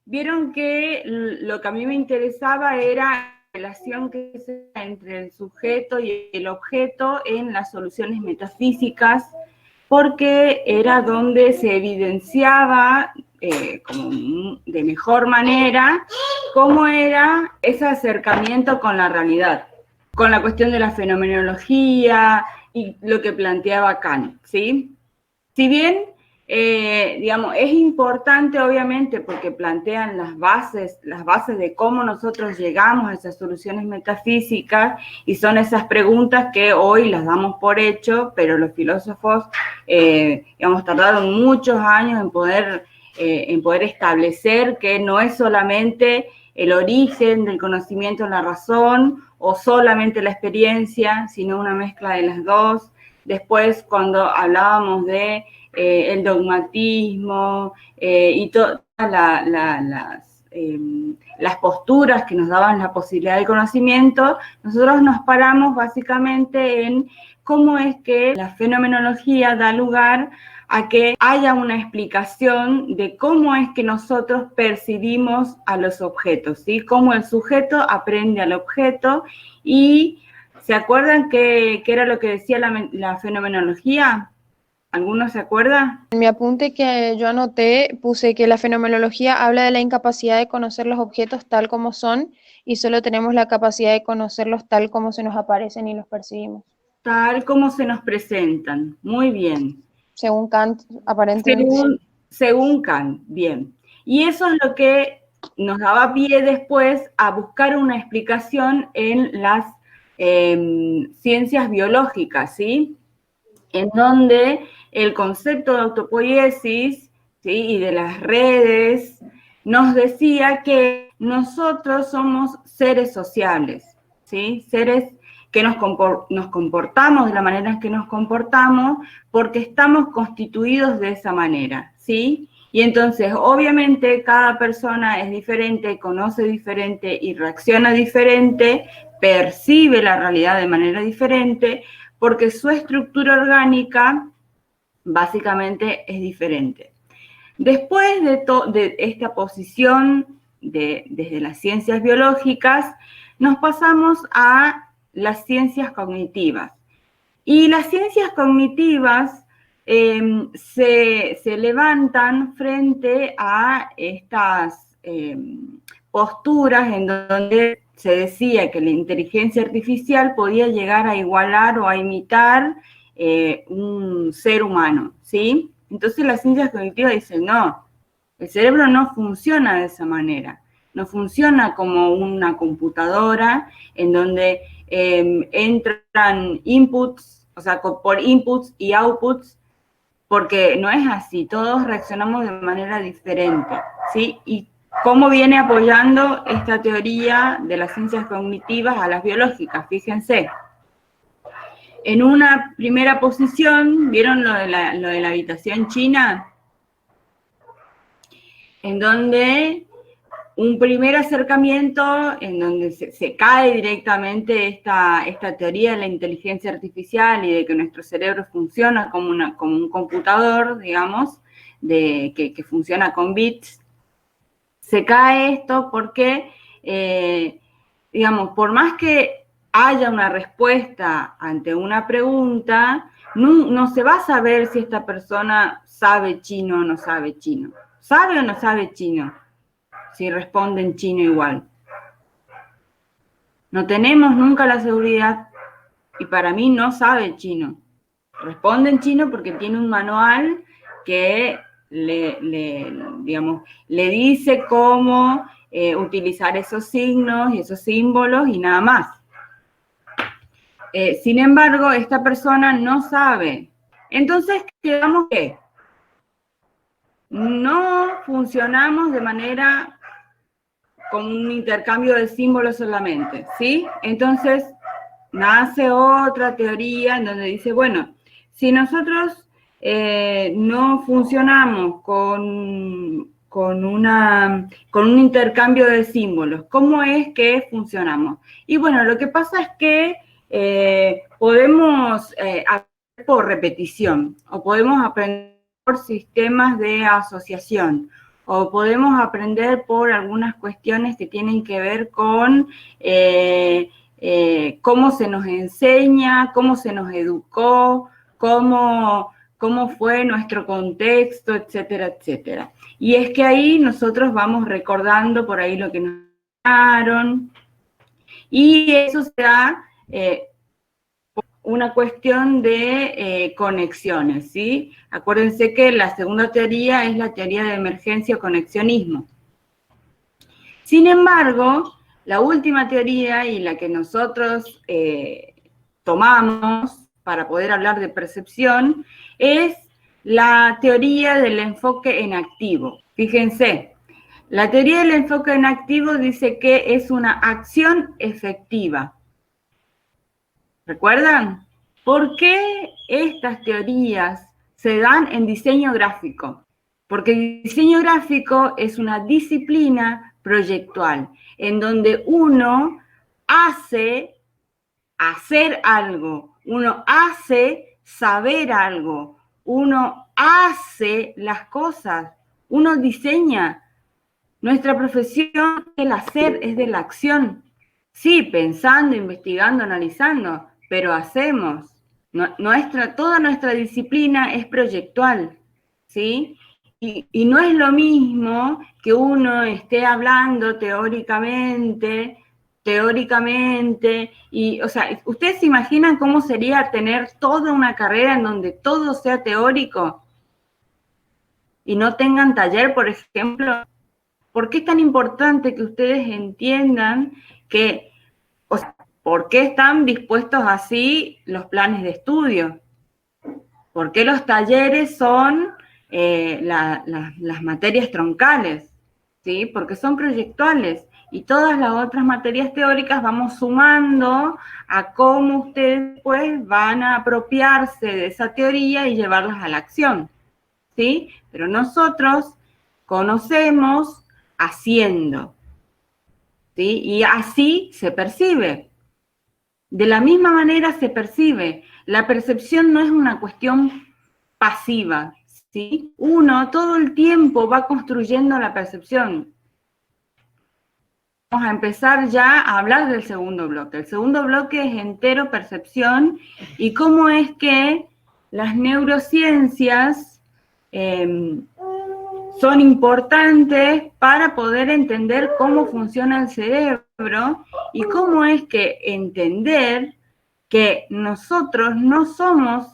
Vieron que lo que a mí me interesaba era la relación que se da entre el sujeto y el objeto en las soluciones metafísicas, porque era donde se evidenciaba como de mejor manera cómo era ese acercamiento con la realidad, con la cuestión de la fenomenología y lo que planteaba Kant, ¿sí? Si bien, digamos, es importante obviamente porque plantean las bases de cómo nosotros llegamos a esas soluciones metafísicas y son esas preguntas que hoy las damos por hecho, pero los filósofos, digamos, tardaron muchos años en poder establecer que no es solamente el origen del conocimiento en la razón o solamente la experiencia, sino una mezcla de las dos. Después, cuando hablábamos de el dogmatismo y todas las posturas que nos daban la posibilidad del conocimiento, nosotros nos paramos básicamente en cómo es que la fenomenología da lugar a que haya una explicación de cómo es que nosotros percibimos a los objetos, ¿sí? Cómo el sujeto aprende al objeto y ¿se acuerdan qué era lo que decía la fenomenología? ¿Alguno se acuerda? En mi apunte que yo anoté, puse que la fenomenología habla de la incapacidad de conocer los objetos tal como son y solo tenemos la capacidad de conocerlos tal como se nos aparecen y los percibimos. Tal como se nos presentan. Muy bien. Según Kant, aparentemente sí. Según Kant, bien. Y eso es lo que nos daba pie después a buscar una explicación en las ciencias biológicas, ¿sí? En donde el concepto de autopoiesis, ¿sí? Y de las redes nos decía que nosotros somos seres sociables, ¿sí? Seres que nos comportamos de la manera en que nos comportamos porque estamos constituidos de esa manera, ¿sí? Y entonces, obviamente, cada persona es diferente, conoce diferente y reacciona diferente, percibe la realidad de manera diferente, porque su estructura orgánica básicamente es diferente. Después de esta posición desde las ciencias biológicas, nos pasamos a las ciencias cognitivas. Y las ciencias cognitivas se levantan frente a estas posturas en donde se decía que la inteligencia artificial podía llegar a igualar o a imitar un ser humano, ¿sí? Entonces las ciencias cognitivas dicen, no, el cerebro no funciona de esa manera, no funciona como una computadora en donde entran inputs, o sea, por inputs y outputs, porque no es así, todos reaccionamos de manera diferente, ¿sí? Y cómo viene apoyando esta teoría de las ciencias cognitivas a las biológicas, fíjense. En una primera posición, ¿vieron lo de la habitación china? En donde un primer acercamiento en donde se cae directamente esta teoría de la inteligencia artificial y de que nuestro cerebro funciona como un computador, digamos, que funciona con bits. Se cae esto porque, digamos, por más que haya una respuesta ante una pregunta, no se va a saber si esta persona sabe chino o no sabe chino. ¿Sabe o no sabe chino? Si responde en chino igual. No tenemos nunca la seguridad y para mí no sabe chino. Responde en chino porque tiene un manual que digamos, le dice cómo utilizar esos signos y esos símbolos y nada más. Sin embargo, esta persona no sabe. Entonces, quedamos que no funcionamos de manera con un intercambio de símbolos solamente, ¿sí? Entonces, nace otra teoría en donde dice, bueno, si nosotros no funcionamos con un intercambio de símbolos, ¿cómo es que funcionamos? Y bueno, lo que pasa es que podemos aprender por repetición o podemos aprender por sistemas de asociación o podemos aprender por algunas cuestiones que tienen que ver con cómo se nos enseña, cómo se nos educó, cómo fue nuestro contexto, etcétera, etcétera. Y es que ahí nosotros vamos recordando por ahí lo que nos enseñaron, y eso se da una cuestión de conexiones, ¿sí? Acuérdense que la segunda teoría es la teoría de emergencia o conexionismo. Sin embargo, la última teoría y la que nosotros tomamos para poder hablar de percepción es la teoría del enfoque en activo. Fíjense, la teoría del enfoque en activo dice que es una acción efectiva. ¿Recuerdan? ¿Por qué estas teorías se dan en diseño gráfico? Porque el diseño gráfico es una disciplina proyectual, en donde uno hace hacer algo, uno hace saber algo, uno hace las cosas, uno diseña. Nuestra profesión es el hacer, es de la acción. Sí, pensando, investigando, analizando, pero hacemos. Toda nuestra disciplina es proyectual, ¿sí? Y no es lo mismo que uno esté hablando teóricamente, y, o sea, ¿ustedes se imaginan cómo sería tener toda una carrera en donde todo sea teórico y no tengan taller, por ejemplo? ¿Por qué es tan importante que ustedes entiendan que, o sea, por qué están dispuestos así los planes de estudio? ¿Por qué los talleres son las materias troncales? ¿Sí? Porque son proyectuales y todas las otras materias teóricas vamos sumando a cómo ustedes pues van a apropiarse de esa teoría y llevarlas a la acción, ¿sí? Pero nosotros conocemos haciendo, ¿sí? Y así se percibe. De la misma manera se percibe. La percepción no es una cuestión pasiva, ¿sí? Uno todo el tiempo va construyendo la percepción. Vamos a empezar ya a hablar del segundo bloque. El segundo bloque es entero percepción y cómo es que las neurociencias son importantes para poder entender cómo funciona el cerebro y cómo es que entender que nosotros no somos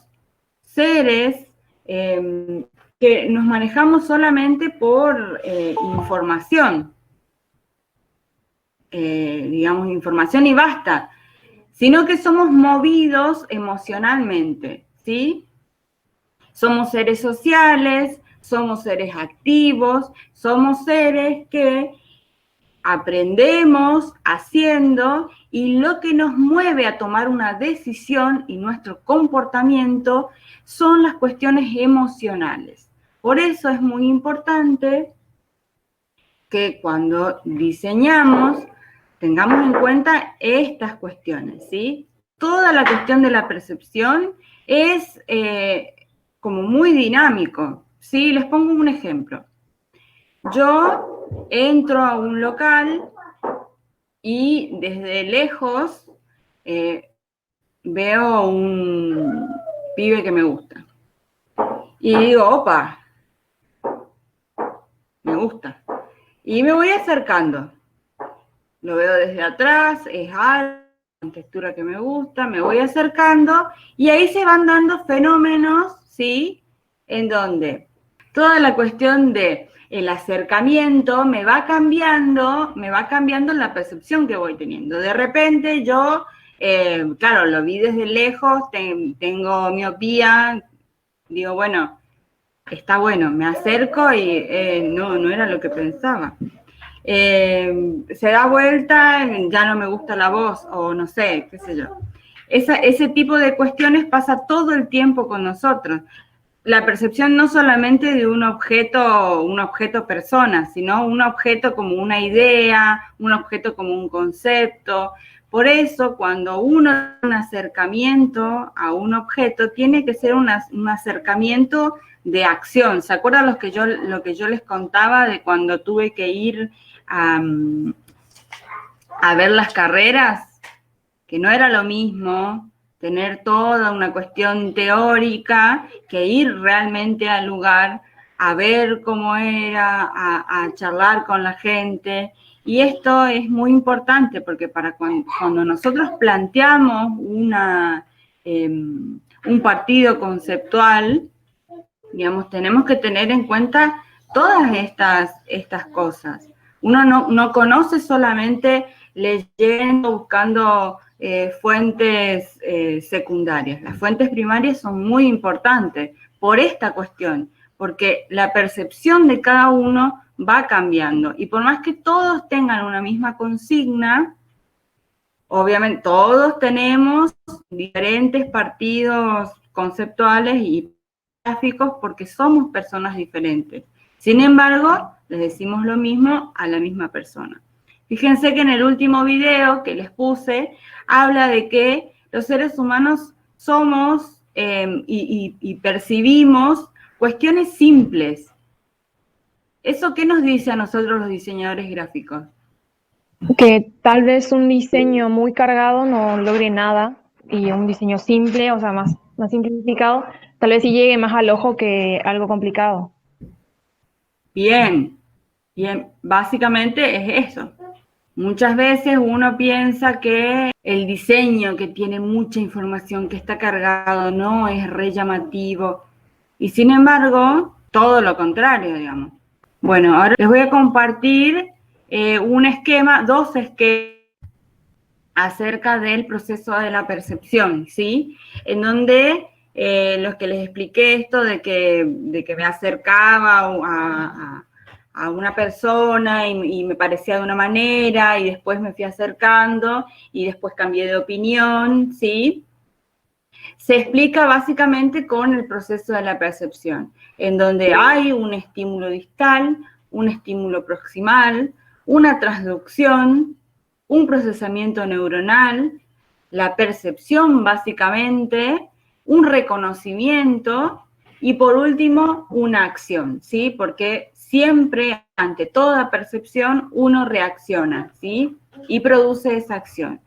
seres que nos manejamos solamente por información, digamos, información y basta, sino que somos movidos emocionalmente, ¿sí? Somos seres sociales, somos seres activos, somos seres que aprendemos haciendo y lo que nos mueve a tomar una decisión y nuestro comportamiento son las cuestiones emocionales. Por eso es muy importante que cuando diseñamos tengamos en cuenta estas cuestiones, ¿sí? Toda la cuestión de la percepción es como muy dinámico, ¿sí? Les pongo un ejemplo. Yo entro a un local y desde lejos veo un pibe que me gusta. Y digo, opa, me gusta. Y me voy acercando. Lo veo desde atrás, es alto, con textura que me gusta, me voy acercando y ahí se van dando fenómenos, ¿sí? En donde toda la cuestión de el acercamiento me va cambiando la percepción que voy teniendo. De repente yo, claro, lo vi desde lejos, tengo miopía, digo, bueno, está bueno, me acerco y no era lo que pensaba. Se da vuelta, ya no me gusta la voz, o no sé, qué sé yo. Ese tipo de cuestiones pasa todo el tiempo con nosotros. La percepción no solamente de un objeto persona, sino un objeto como una idea, un objeto como un concepto. Por eso, cuando uno tiene un acercamiento a un objeto, tiene que ser un acercamiento de acción. ¿Se acuerdan lo que yo les contaba de cuando tuve que ir a ver las carreras? Que no era lo mismo tener toda una cuestión teórica que ir realmente al lugar a ver cómo era, a charlar con la gente. Y esto es muy importante porque para cuando nosotros planteamos un partido conceptual, digamos, tenemos que tener en cuenta todas estas cosas. Uno no conoce solamente leyendo, buscando fuentes secundarias. Las fuentes primarias son muy importantes por esta cuestión, porque la percepción de cada uno va cambiando. Y por más que todos tengan una misma consigna, obviamente todos tenemos diferentes partidos conceptuales y gráficos porque somos personas diferentes. Sin embargo, les decimos lo mismo a la misma persona. Fíjense que en el último video que les puse, habla de que los seres humanos somos y percibimos cuestiones simples. ¿Eso qué nos dice a nosotros los diseñadores gráficos? Que tal vez un diseño muy cargado no logre nada y un diseño simple, o sea, más simplificado, tal vez sí llegue más al ojo que algo complicado. Bien, básicamente es eso. Muchas veces uno piensa que el diseño que tiene mucha información, que está cargado, no es re llamativo. Y sin embargo, todo lo contrario, digamos. Bueno, ahora les voy a compartir un esquema, dos esquemas acerca del proceso de la percepción, ¿sí? En donde los que les expliqué esto de que me acercaba a una persona y me parecía de una manera y después me fui acercando y después cambié de opinión, ¿sí? Se explica básicamente con el proceso de la percepción, en donde hay un estímulo distal, un estímulo proximal, una transducción, un procesamiento neuronal, la percepción básicamente, un reconocimiento y por último una acción, ¿sí? Porque siempre ante toda percepción uno reacciona, ¿sí? Y produce esa acción.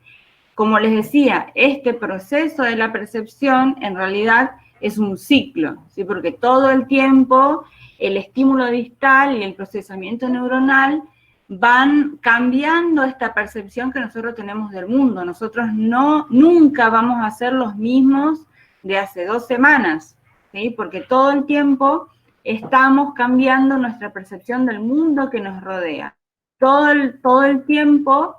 Como les decía, este proceso de la percepción en realidad es un ciclo, ¿sí? Porque todo el tiempo el estímulo distal y el procesamiento neuronal van cambiando esta percepción que nosotros tenemos del mundo. Nosotros nunca vamos a ser los mismos de hace 2 semanas, ¿sí? Porque todo el tiempo estamos cambiando nuestra percepción del mundo que nos rodea. Todo el tiempo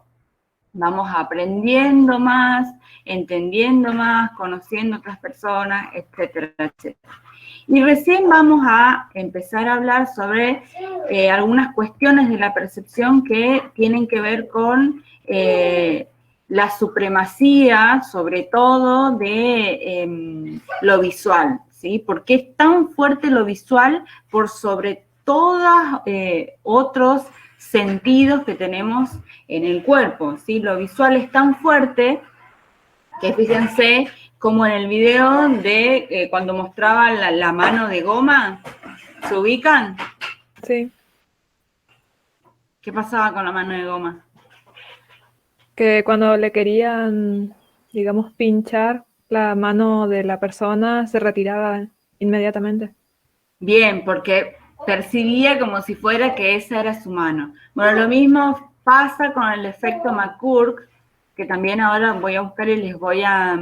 vamos aprendiendo más, entendiendo más, conociendo otras personas, etcétera, etcétera. Y recién vamos a empezar a hablar sobre algunas cuestiones de la percepción que tienen que ver con la supremacía, sobre todo, de lo visual, ¿sí? ¿Por qué es tan fuerte lo visual por sobre todos otros sentidos que tenemos en el cuerpo, ¿sí? Lo visual es tan fuerte que fíjense como en el video de cuando mostraba la mano de goma, ¿se ubican? Sí. ¿Qué pasaba con la mano de goma? Que cuando le querían, digamos, pinchar la mano de la persona, se retiraba inmediatamente. Bien, porque percibía como si fuera que esa era su mano. Bueno, lo mismo pasa con el efecto McCurk, que también ahora voy a buscar y les voy a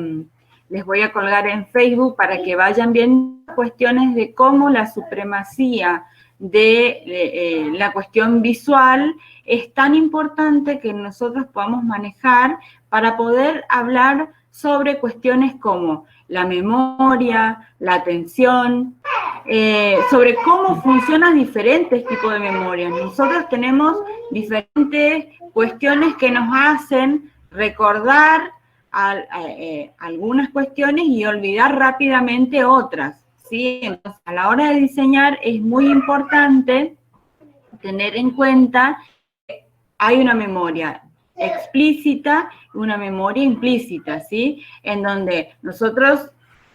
colgar en Facebook para que vayan viendo cuestiones de cómo la supremacía de la cuestión visual es tan importante que nosotros podamos manejar para poder hablar sobre cuestiones como la memoria, la atención, sobre cómo funcionan diferentes tipos de memorias. Nosotros tenemos diferentes cuestiones que nos hacen recordar algunas cuestiones y olvidar rápidamente otras, ¿sí? Entonces, a la hora de diseñar es muy importante tener en cuenta que hay una memoria. explícita y una memoria implícita, ¿sí? En donde nosotros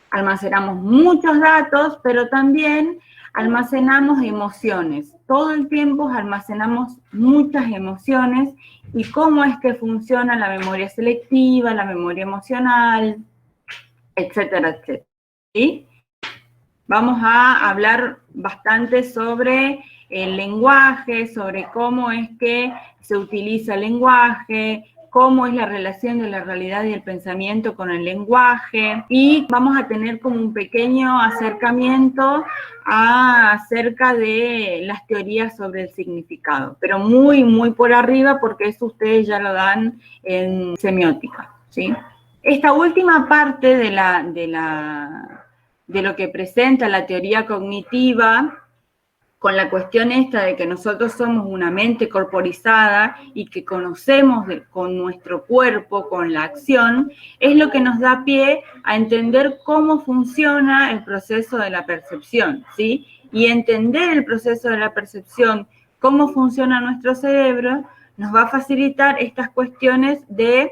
almacenamos muchos datos, pero también almacenamos emociones. Todo el tiempo almacenamos muchas emociones y cómo es que funciona la memoria selectiva, la memoria emocional, etcétera, etcétera. ¿Sí? Vamos a hablar bastante sobre el lenguaje, sobre cómo es que se utiliza el lenguaje, cómo es la relación de la realidad y el pensamiento con el lenguaje, y vamos a tener como un pequeño acercamiento acerca de las teorías sobre el significado, pero muy, muy por arriba, porque eso ustedes ya lo dan en semiótica, ¿sí? Esta última parte de lo que presenta la teoría cognitiva, con la cuestión esta de que nosotros somos una mente corporizada y que conocemos con nuestro cuerpo, con la acción, es lo que nos da pie a entender cómo funciona el proceso de la percepción, ¿sí? Y entender el proceso de la percepción, cómo funciona nuestro cerebro, nos va a facilitar estas cuestiones de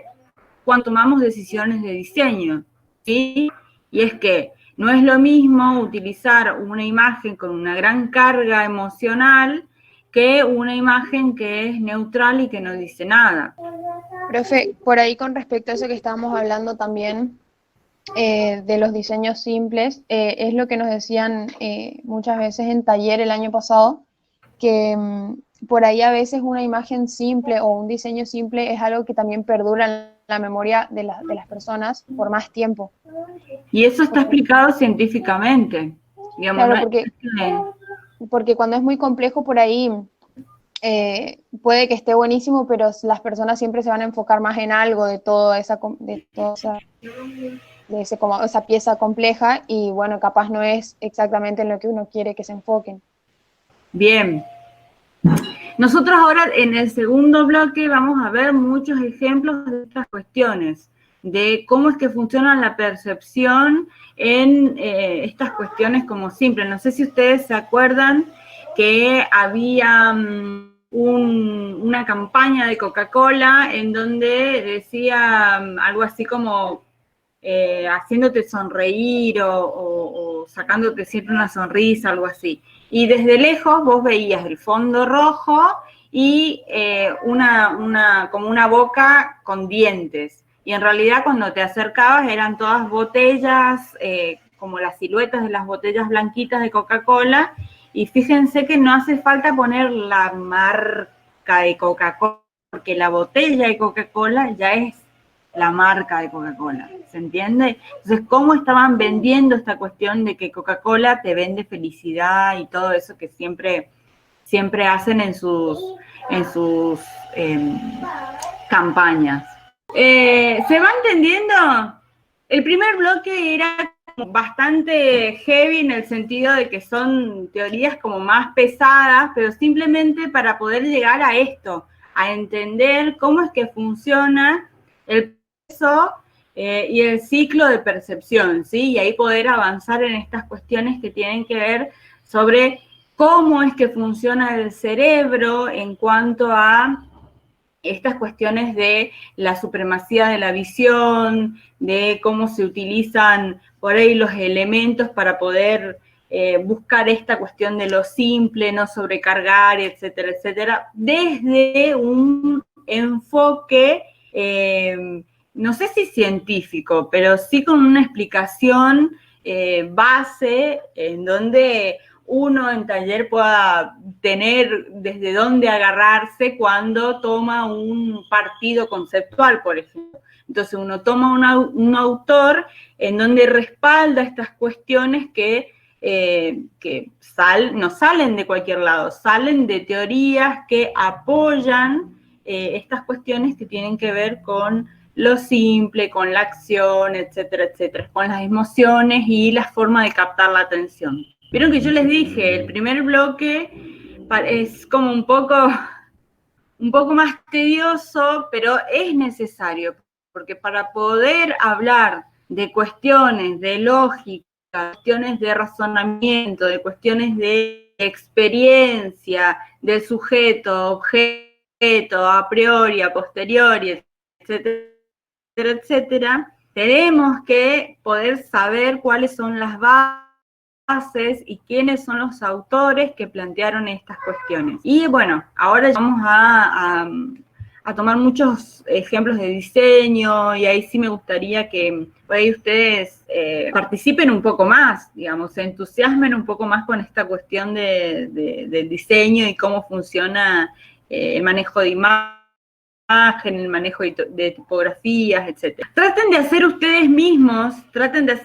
cuando tomamos decisiones de diseño, ¿sí? Y es que no es lo mismo utilizar una imagen con una gran carga emocional que una imagen que es neutral y que no dice nada. Profe, por ahí con respecto a eso que estábamos hablando también, de los diseños simples, es lo que nos decían muchas veces en taller el año pasado, que por ahí a veces una imagen simple o un diseño simple es algo que también perdura en la memoria de las personas por más tiempo. Y eso está explicado científicamente. Digamos, Claro, no porque cuando es muy complejo por ahí puede que esté buenísimo, pero las personas siempre se van a enfocar más en algo de toda esa pieza compleja, y bueno, capaz no es exactamente en lo que uno quiere que se enfoquen. Bien. Nosotros ahora en el segundo bloque vamos a ver muchos ejemplos de estas cuestiones, de cómo es que funciona la percepción en estas cuestiones como simples. No sé si ustedes se acuerdan que había una campaña de Coca-Cola en donde decía algo así como haciéndote sonreír o sacándote siempre una sonrisa, algo así. Y desde lejos vos veías el fondo rojo y como una boca con dientes. Y en realidad cuando te acercabas eran todas botellas, como las siluetas de las botellas blanquitas de Coca-Cola. Y fíjense que no hace falta poner la marca de Coca-Cola, porque la botella de Coca-Cola ya es la marca de Coca-Cola, ¿se entiende? Entonces, ¿cómo estaban vendiendo esta cuestión de que Coca-Cola te vende felicidad y todo eso que siempre hacen en sus campañas? ¿Se va entendiendo? El primer bloque era bastante heavy en el sentido de que son teorías como más pesadas, pero simplemente para poder llegar a esto, a entender cómo es que funciona el proceso y el ciclo de percepción, ¿sí? Y ahí poder avanzar en estas cuestiones que tienen que ver sobre cómo es que funciona el cerebro en cuanto a estas cuestiones de la supremacía de la visión, de cómo se utilizan por ahí los elementos para poder buscar esta cuestión de lo simple, no sobrecargar, etcétera, etcétera, desde un enfoque, no sé si científico, pero sí con una explicación base en donde uno en taller pueda tener desde dónde agarrarse cuando toma un partido conceptual, por ejemplo. Entonces uno toma un autor en donde respalda estas cuestiones que no salen de cualquier lado, salen de teorías que apoyan estas cuestiones que tienen que ver con lo simple, con la acción, etcétera, etcétera, con las emociones y la forma de captar la atención. Vieron que yo les dije, el primer bloque es como un poco más tedioso, pero es necesario, porque para poder hablar de cuestiones de lógica, cuestiones de razonamiento, de cuestiones de experiencia, del sujeto, objeto, a priori, a posteriori, etcétera, etcétera, tenemos que poder saber cuáles son las bases y quiénes son los autores que plantearon estas cuestiones. Y bueno, ahora vamos a tomar muchos ejemplos de diseño, y ahí sí me gustaría que por ahí ustedes participen un poco más, digamos, se entusiasmen un poco más con esta cuestión del diseño y cómo funciona el manejo de imagen, el manejo de tipografías, etc. Traten de hacer ustedes mismos, traten de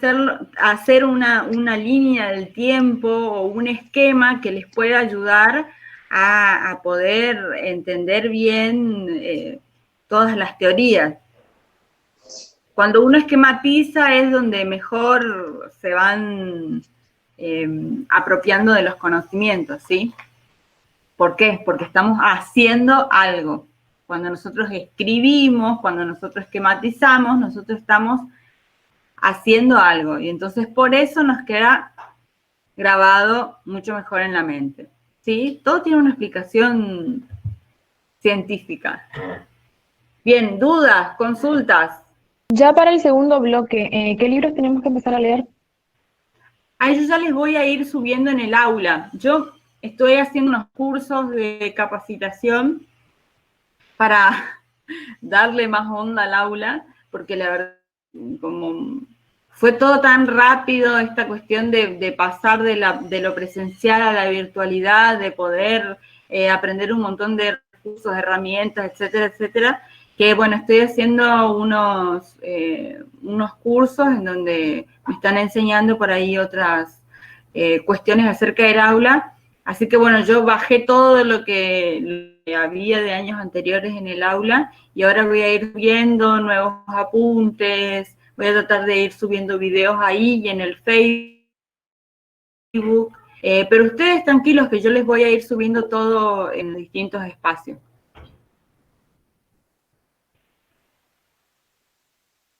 hacer una línea del tiempo o un esquema que les pueda ayudar a poder entender bien todas las teorías. Cuando uno esquematiza es donde mejor se van apropiando de los conocimientos, ¿sí? ¿Por qué? Porque estamos haciendo algo. Cuando nosotros escribimos, cuando nosotros esquematizamos, nosotros estamos haciendo algo. Y entonces por eso nos queda grabado mucho mejor en la mente. ¿Sí? Todo tiene una explicación científica. Bien, dudas, consultas. Ya para el segundo bloque, ¿qué libros tenemos que empezar a leer? A ellos ya les voy a ir subiendo en el aula. Yo estoy haciendo unos cursos de capacitación para darle más onda al aula, porque la verdad, como fue todo tan rápido esta cuestión de pasar de lo presencial a la virtualidad, de poder aprender un montón de recursos, herramientas, etcétera, etcétera, que bueno, estoy haciendo unos cursos en donde me están enseñando por ahí otras cuestiones acerca del aula. Así que bueno, yo bajé todo lo que había de años anteriores en el aula y ahora voy a ir viendo nuevos apuntes, voy a tratar de ir subiendo videos ahí y en el Facebook. Pero ustedes tranquilos que yo les voy a ir subiendo todo en distintos espacios.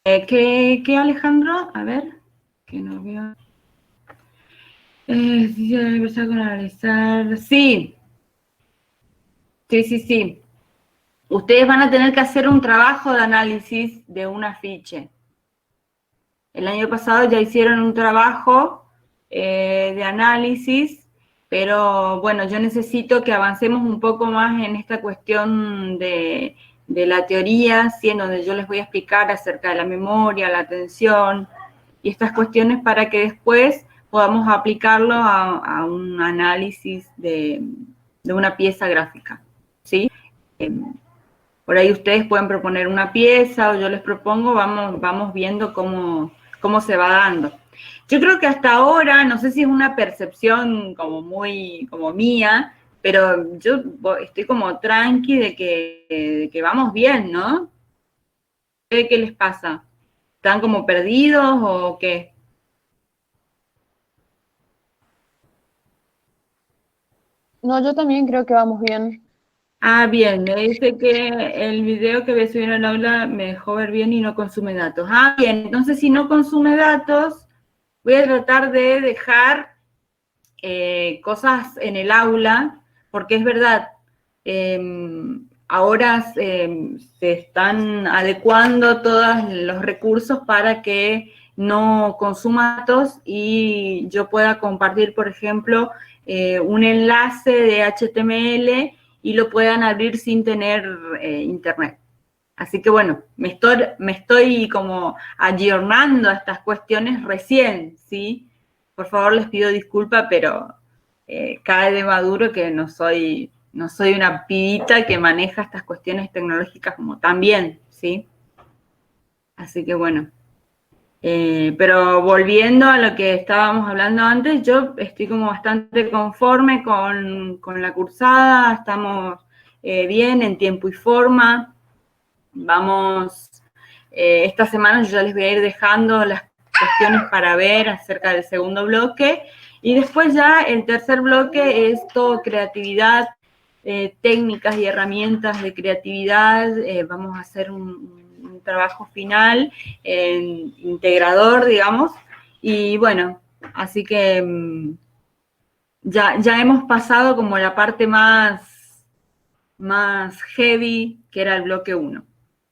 ¿Qué Alejandro? A ver, que no veo. Empezar con analizar. Sí. Sí. Ustedes van a tener que hacer un trabajo de análisis de un afiche. El año pasado ya hicieron un trabajo de análisis, pero bueno, yo necesito que avancemos un poco más en esta cuestión de la teoría, ¿sí? En donde yo les voy a explicar acerca de la memoria, la atención y estas cuestiones para que después podamos aplicarlo a un análisis de una pieza gráfica, ¿sí? Por ahí ustedes pueden proponer una pieza o yo les propongo, vamos viendo cómo se va dando. Yo creo que hasta ahora, no sé si es una percepción como muy como mía, pero yo estoy como tranqui de que vamos bien, ¿no? ¿Qué les pasa? ¿Están como perdidos o qué? No, yo también creo que vamos bien. Ah, bien, me dice que el video que voy a subir en el aula me dejó ver bien y no consume datos. Ah, bien, entonces si no consume datos, voy a tratar de dejar cosas en el aula, porque es verdad, ahora se están adecuando todos los recursos para que no consuma datos y yo pueda compartir, por ejemplo, un enlace de HTML y lo puedan abrir sin tener internet. Así que bueno, me estoy como ayornando a estas cuestiones recién, ¿sí? Por favor, les pido disculpa, pero cae de maduro que no soy una pibita que maneja estas cuestiones tecnológicas como tan bien, ¿sí? Así que bueno. Pero volviendo a lo que estábamos hablando antes, yo estoy como bastante conforme con la cursada, estamos bien en tiempo y forma. Vamos, esta semana yo ya les voy a ir dejando las cuestiones para ver acerca del segundo bloque y después ya el tercer bloque es todo creatividad, técnicas y herramientas de creatividad. Vamos a hacer un trabajo final integrador, digamos, y bueno, así que ya hemos pasado como la parte más más heavy, que era el bloque 1.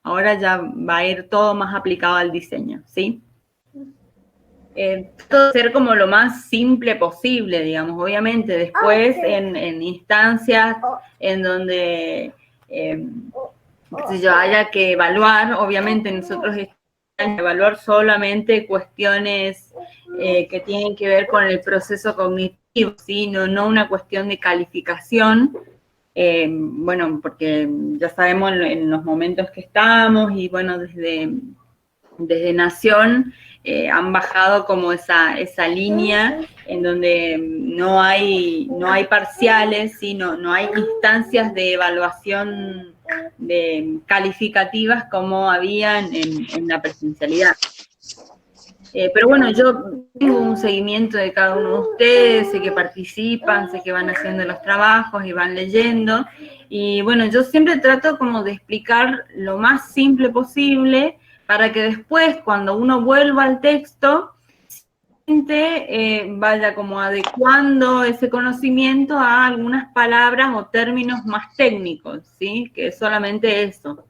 Ahora ya va a ir todo más aplicado al diseño, ¿sí? Todo ser como lo más simple posible, digamos. Obviamente, después en instancias en donde yo haya que evaluar, obviamente nosotros estamos a evaluar solamente cuestiones que tienen que ver con el proceso cognitivo, ¿sí? No una cuestión de calificación. Bueno, porque ya sabemos en los momentos que estamos y bueno, desde Nación han bajado como esa línea en donde no hay parciales, sino no hay instancias de evaluación calificativas como habían en la presencialidad. Pero bueno, yo tengo un seguimiento de cada uno de ustedes, sé que participan, sé que van haciendo los trabajos y van leyendo. Y bueno, yo siempre trato como de explicar lo más simple posible para que después, cuando uno vuelva al texto, vaya como adecuando ese conocimiento a algunas palabras o términos más técnicos, ¿sí? Que es solamente eso,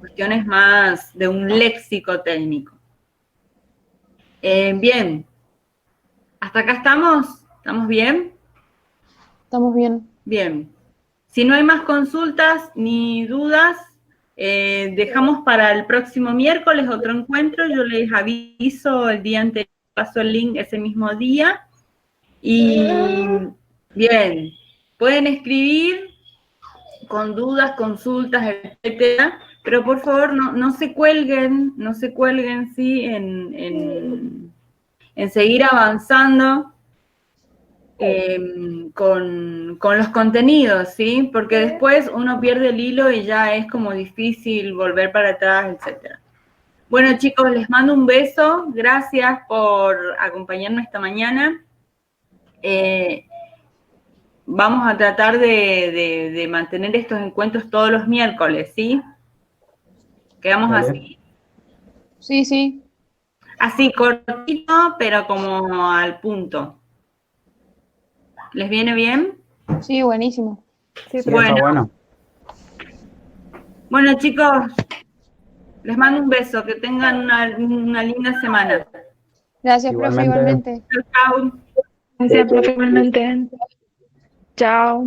cuestiones más de un léxico técnico. Bien, ¿hasta acá estamos? ¿Estamos bien? Estamos bien. Bien. Si no hay más consultas ni dudas, dejamos para el próximo miércoles otro encuentro. Yo les aviso el día anterior, paso el link ese mismo día. Y bien, pueden escribir con dudas, consultas, etcétera, pero por favor no se cuelguen, ¿sí? En seguir avanzando con los contenidos, ¿sí? Porque después uno pierde el hilo y ya es como difícil volver para atrás, etcétera. Bueno, chicos, les mando un beso. Gracias por acompañarme esta mañana. Vamos a tratar de mantener estos encuentros todos los miércoles, ¿sí? ¿Quedamos así? Sí, sí. Así, cortito, pero como al punto. ¿Les viene bien? Sí, buenísimo. Sí, Sí, está bueno. Bueno, chicos, les mando un beso. Que tengan una linda semana. Gracias, profe, igualmente. Chao. Gracias, profe, igualmente. Chao.